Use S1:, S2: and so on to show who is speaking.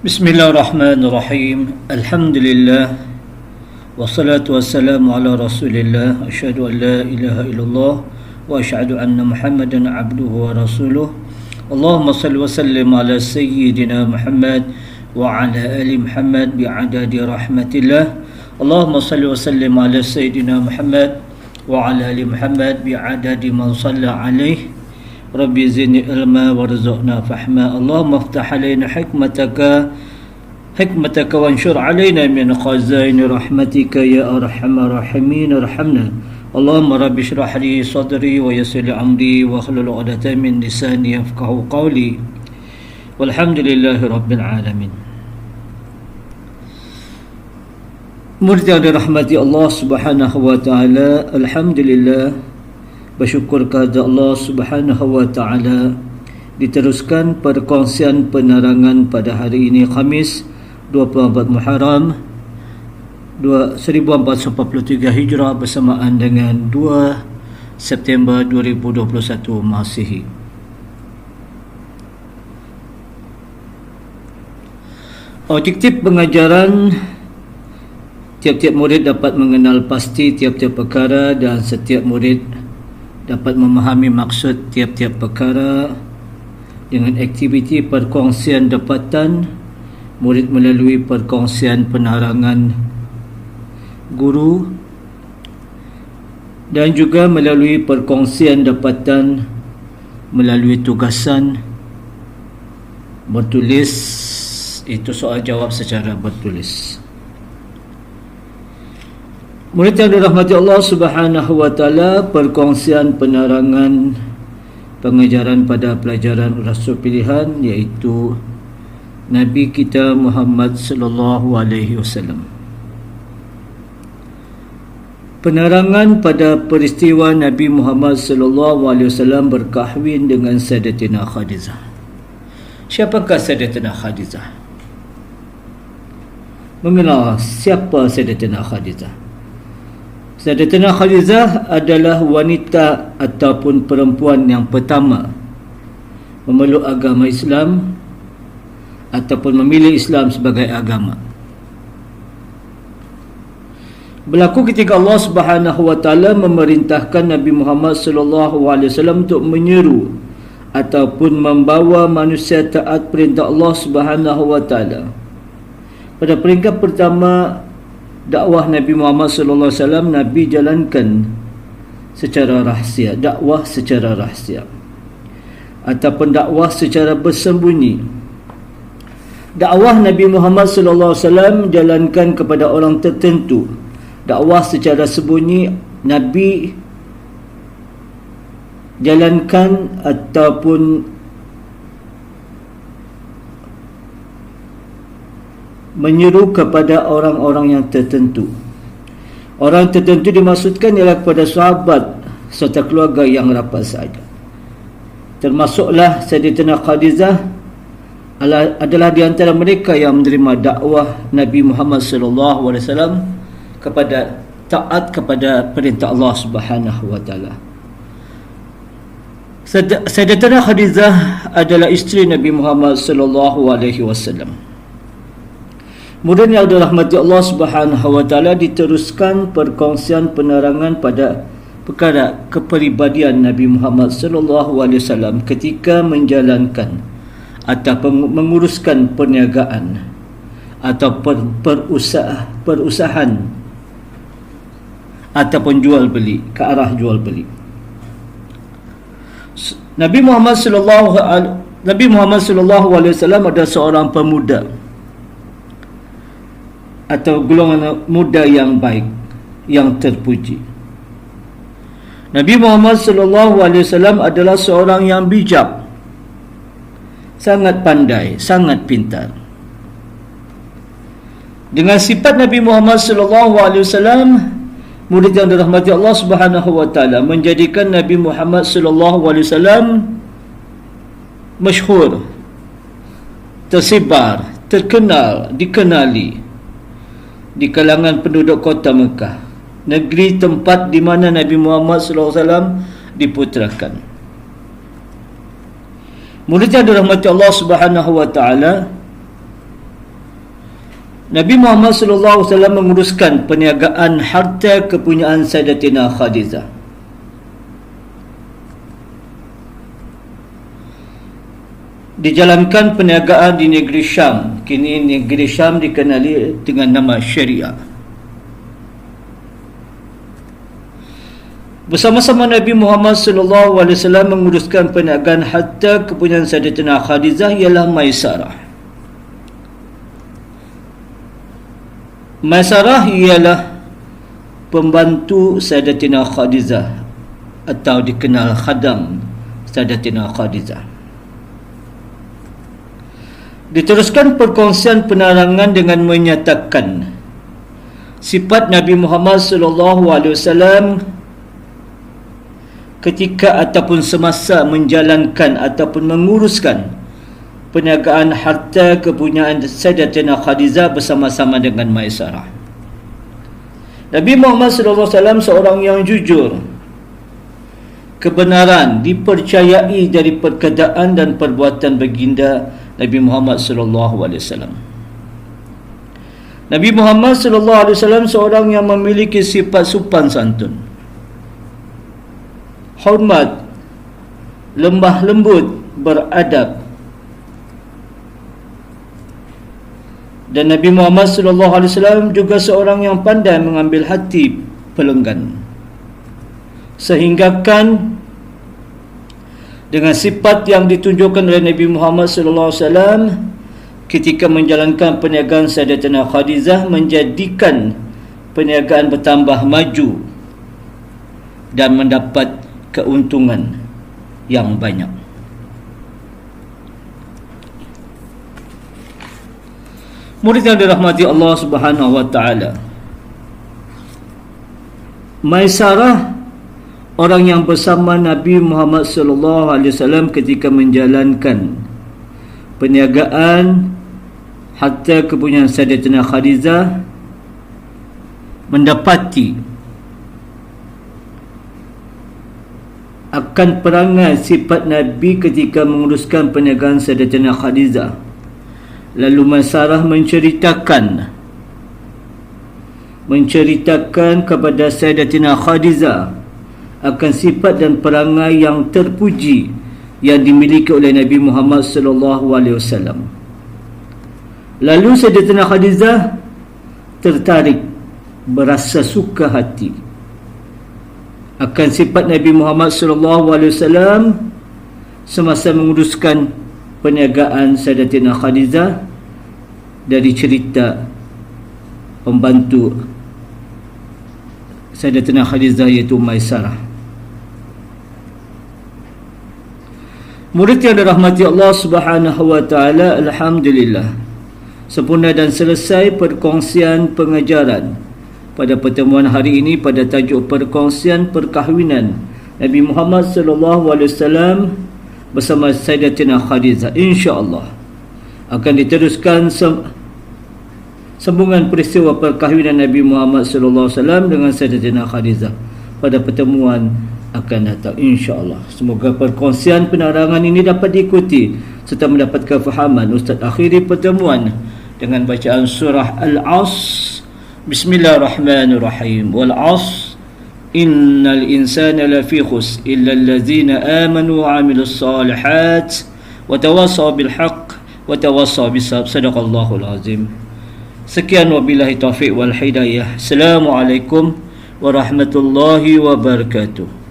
S1: Bismillahirrahmanirrahim. Alhamdulillah. Wassalatu wassalamu ala Rasulillah. Asyhadu an la ilaha illallah wa asyhadu anna Muhammadan abduhu wa rasuluh. Allahumma salli wa sallim ala sayyidina Muhammad wa ala ali Muhammad bi'adadi rahmatillah. Allahumma salli wa sallim ala sayyidina Muhammad wa ala ali Muhammad bi'adadi man shalla alaihi. Rabbi zidni ilma warzuqna fahma. Allahumma iftah alaina hikmataka wanshur alaina min khazaini rahmatika ya arhamar rahimin irhamna. Allahumma rabbi shrah li sadri wa yassir li amri wa hlul 'uqdatam min lisani yafqahu qawli. Walhamdulillahi rabbil alamin. Murid yang dirahmati Allah Subhanahu wa taala, alhamdulillah, bersyukur kepada Allah Subhanahu wa taala, diteruskan perkongsian penerangan pada hari ini Khamis 24 Muharram 1443 Hijrah bersamaan dengan 2 September 2021 Masihi. Objektif pengajaran, tiap-tiap murid dapat mengenal pasti tiap-tiap perkara dan setiap murid dapat memahami maksud tiap-tiap perkara. Dengan aktiviti perkongsian dapatan, murid melalui perkongsian penerangan guru dan juga melalui perkongsian dapatan melalui tugasan bertulis, itu soal jawab secara bertulis. Murid yang dirahmati Allah Subhanahu wa taala, perkongsian penerangan pengajaran pada pelajaran Rasul pilihan, iaitu Nabi kita Muhammad sallallahu alaihi wasallam. Penerangan pada peristiwa Nabi Muhammad sallallahu alaihi wasallam berkahwin dengan Sayyidatina Khadijah. Siapakah Sayyidatina Khadijah? Mengenal siapa Sayyidatina Khadijah? Sayyidatina Khadijah adalah wanita ataupun perempuan yang pertama memeluk agama Islam ataupun memilih Islam sebagai agama. Berlaku ketika Allah Subhanahu wa taala memerintahkan Nabi Muhammad sallallahu alaihi wasallam untuk menyeru ataupun membawa manusia taat perintah Allah Subhanahu wa taala. Pada peringkat pertama dakwah Nabi Muhammad sallallahu alaihi wasallam, Nabi jalankan secara rahsia, dakwah secara rahsia ataupun dakwah secara bersembunyi. Dakwah Nabi Muhammad sallallahu alaihi wasallam jalankan kepada orang tertentu. Dakwah secara sembunyi Nabi jalankan ataupun menyeru kepada orang-orang yang tertentu. Orang tertentu dimaksudkan ialah kepada sahabat serta keluarga yang rapat sahaja. Termasuklah Sayyidatina Khadijah adalah di antara mereka yang menerima dakwah Nabi Muhammad sallallahu alaihi wasallam kepada taat kepada perintah Allah Subhanahu wa taala. Sayyidatina Khadijah adalah isteri Nabi Muhammad sallallahu alaihi wasallam. Murid yang dirahmati Allah Subhanahu wa taala, diteruskan perkongsian penerangan pada perkara kepribadian Nabi Muhammad sallallahu alaihi wasallam ketika menjalankan atau menguruskan perniagaan atau perusahaan ataupun jual beli, ke arah jual beli. Nabi Muhammad sallallahu alaihi wasallam adalah seorang pemuda atau golongan muda yang baik, yang terpuji. Nabi Muhammad sallallahu alaihi wasallam adalah seorang yang bijak, sangat pandai, sangat pintar. Dengan sifat Nabi Muhammad sallallahu alaihi wasallam, murid yang dirahmati Allah Subhanahu wa taala, menjadikan Nabi Muhammad sallallahu alaihi wasallam masyhur, tersebar, terkenal, dikenali di kalangan penduduk kota Mekah, negeri tempat di mana Nabi Muhammad sallallahu alaihi wasallam diputerakan. Murid yang dirahmati Allah Subhanahu wa taala, Nabi Muhammad sallallahu alaihi wasallam menguruskan perniagaan harta kepunyaan Sayyidatina Khadijah. Dijalankan perniagaan di negeri Syam. Kini negeri Syam dikenali dengan nama Syariah. Bersama-sama Nabi Muhammad sallallahu alaihi wasallam menguruskan perniagaan harta kepunyaan Sayyidatina Khadijah ialah Maisarah. Maisarah ialah pembantu Sayyidatina Khadijah atau dikenal khadam Sayyidatina Khadijah. Diteruskan perkongsian penerangan dengan menyatakan sifat Nabi Muhammad sallallahu alaihi wasallam ketika ataupun semasa menjalankan ataupun menguruskan perniagaan harta kepunyaan Sayyidatina Khadijah bersama-sama dengan Maisarah. Nabi Muhammad SAW seorang yang jujur, kebenaran dipercayai dari perkataan dan perbuatan baginda Nabi Muhammad SAW. Nabi Muhammad SAW seorang yang memiliki sifat sopan santun, hormat, lembah lembut, beradab. Dan Nabi Muhammad SAW juga seorang yang pandai mengambil hati pelanggan, sehinggakan dengan sifat yang ditunjukkan oleh Nabi Muhammad SAW ketika menjalankan perniagaan Sayyidatina Khadijah, menjadikan perniagaan bertambah maju dan mendapat keuntungan yang banyak. Murid yang dirahmati Allah Subhanahu wa taala, Maisarah orang yang bersama Nabi Muhammad sallallahu alaihi wasallam ketika menjalankan perniagaan harta kepunyaan Sayyidatina Khadijah, mendapati akan perangai sifat Nabi ketika menguruskan perniagaan Sayyidatina Khadijah. Lalu Maisarah menceritakan kepada Sayyidatina Khadijah akan sifat dan perangai yang terpuji yang dimiliki oleh Nabi Muhammad sallallahu alaihi wasallam. Lalu Sayyidatina Khadijah tertarik, berasa suka hati akan sifat Nabi Muhammad sallallahu alaihi wasallam semasa menguruskan perniagaan Sayyidatina Khadijah dari cerita pembantu Sayyidatina Khadijah iaitu Maisarah. Murid yang dirahmati Allah Subhanahu wa taala, alhamdulillah sempurna dan selesai perkongsian pengajaran pada pertemuan hari ini pada tajuk perkongsian perkahwinan Nabi Muhammad sallallahu alaihi wasallam bersama Sayyidatina Khadijah. Insya-Allah akan diteruskan sambungan peristiwa perkahwinan Nabi Muhammad sallallahu alaihi wasallam dengan Sayyidatina Khadijah pada pertemuan akan datang, insya-Allah. Semoga perkongsian penerangan ini dapat diikuti serta mendapat kefahaman. Ustaz akhiri pertemuan dengan bacaan surah Al-'Asr. Bismillahirrahmanirrahim. Wal 'asr innal insana lafi khusr illa allazina amanu wa 'amilus solihat wa tawassaw bil haqq wa tawassaw bis sabr. Sadaqallahul azim. Sekian wabillahi taufiq wal hidayah. Assalamualaikum warahmatullahi wabarakatuh.